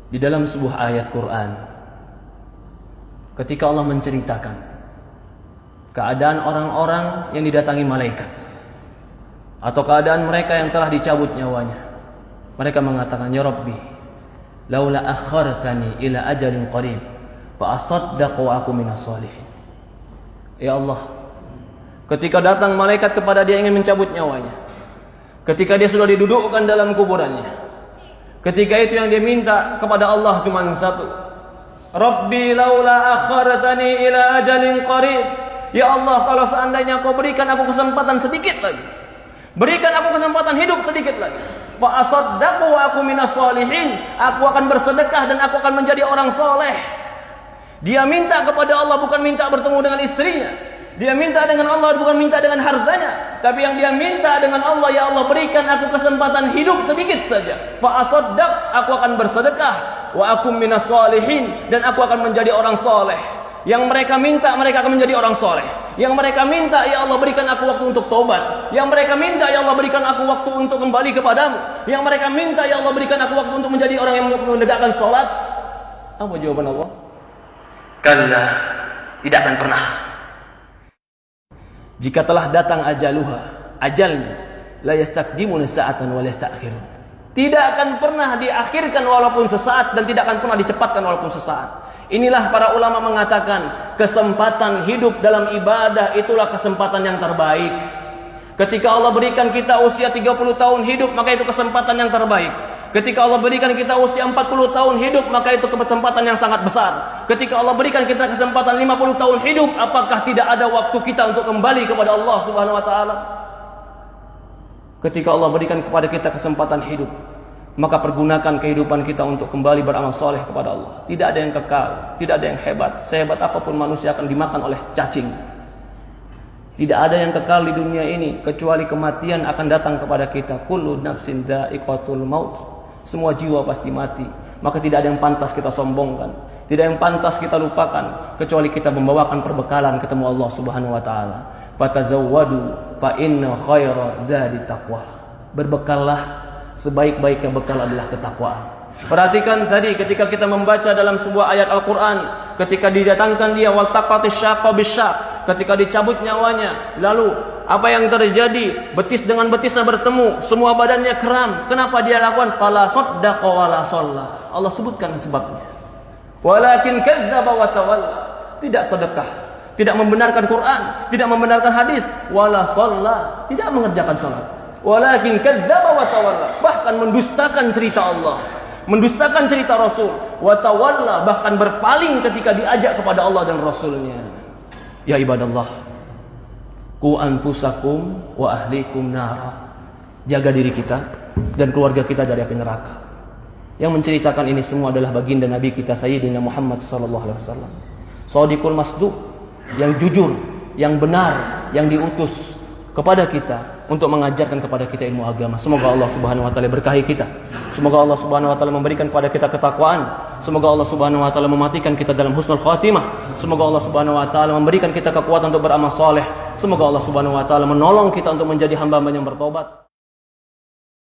Di dalam sebuah ayat Quran, ketika Allah menceritakan keadaan orang-orang yang didatangi malaikat atau keadaan mereka yang telah dicabut nyawanya, mereka mengatakan, "Ya Rabbi, laula akhartani ila ajalin qarib fa asaddaqu wa aku minas shalihin." Ya Allah, ketika datang malaikat kepada dia ingin mencabut nyawanya, ketika dia sudah didudukkan dalam kuburannya, ketika itu yang dia minta kepada Allah cuma satu, "Rabbi laula akhartani ila ajalin qarib." Ya Allah, kalau seandainya kau berikan aku kesempatan sedikit lagi, berikan aku kesempatan hidup sedikit lagi, fa asaddaqu wa aku minas shalihin, aku akan bersedekah dan aku akan menjadi orang soleh. Dia minta kepada Allah bukan minta bertemu dengan istrinya, dia minta dengan Allah bukan minta dengan hartanya, tapi yang dia minta dengan Allah, ya Allah berikan aku kesempatan hidup sedikit saja, fa asaddaq, aku akan bersedekah, wa aku minas shalihin, dan aku akan menjadi orang soleh. Yang mereka minta, mereka akan menjadi orang soleh. Yang mereka minta, ya Allah berikan aku waktu untuk tobat. Yang mereka minta, ya Allah berikan aku waktu untuk kembali kepadamu. Yang mereka minta, ya Allah berikan aku waktu untuk menjadi orang yang menegakkan sholat. Apa jawaban Allah? Kalla, tidak akan pernah. Jika telah datang ajaluha, ajalnya, la yastaqdimuna sa'atan wa la yasta'khirun. Tidak akan pernah diakhirkan walaupun sesaat, dan tidak akan pernah dicepatkan walaupun sesaat. Inilah para ulama mengatakan, kesempatan hidup dalam ibadah itulah kesempatan yang terbaik. Ketika Allah berikan kita usia 30 tahun hidup, maka itu kesempatan yang terbaik. Ketika Allah berikan kita usia 40 tahun hidup, maka itu kesempatan yang sangat besar. Ketika Allah berikan kita kesempatan 50 tahun hidup, apakah tidak ada waktu kita untuk kembali kepada Allah Subhanahu wa taala? Ketika Allah berikan kepada kita kesempatan hidup, maka pergunakan kehidupan kita untuk kembali beramal soleh kepada Allah. Tidak ada yang kekal, tidak ada yang hebat. Sehebat apapun manusia akan dimakan oleh cacing. Tidak ada yang kekal di dunia ini kecuali kematian akan datang kepada kita. Kullu nafsin dha'iqatul maut. Semua jiwa pasti mati. Maka tidak ada yang pantas kita sombongkan, tidak ada yang pantas kita lupakan, kecuali kita membawakan perbekalan ketemu Allah Subhanahu wa taala. Fatazawwadu fa inna khaira zadi taqwa. Berbekallah, sebaik-baiknya bekal adalah ketakwaan. Perhatikan tadi ketika kita membaca dalam sebuah ayat Al-Quran, ketika didatangkan dia waltaqatis syaqqa bisyaq, ketika dicabut nyawanya, lalu apa yang terjadi? Betis dengan betisnya bertemu, semua badannya kram. Kenapa dia lakukan? Fala saddaqa wala shalla. Allah sebutkan sebabnya. Walakin kadzdzaba wa tawalla. Tidak sedekah, tidak membenarkan Quran, tidak membenarkan hadis, wala shalla, tidak mengerjakan salat. Walakin kadzdzaba wa tawalla, bahkan mendustakan cerita Allah, mendustakan cerita Rasul, wa tawalla, bahkan berpaling ketika diajak kepada Allah dan Rasulnya. Ya ibadallah, qu anfusakum wa ahlikum nara. Jaga diri kita dan keluarga kita dari api neraka. Yang menceritakan ini semua adalah baginda Nabi kita Sayyidina Muhammad sallallahu alaihi wasallam. Shadiqul masduq, yang jujur, yang benar, yang diutus kepada kita untuk mengajarkan kepada kita ilmu agama. Semoga Allah Subhanahu wa taala berkahi kita. Semoga Allah Subhanahu wa taala memberikan kepada kita ketakwaan. Semoga Allah Subhanahu wa taala mematikan kita dalam husnul khatimah. Semoga Allah Subhanahu wa taala memberikan kita kekuatan untuk beramal saleh. Semoga Allah Subhanahu wa taala menolong kita untuk menjadi hamba-hamba yang bertobat.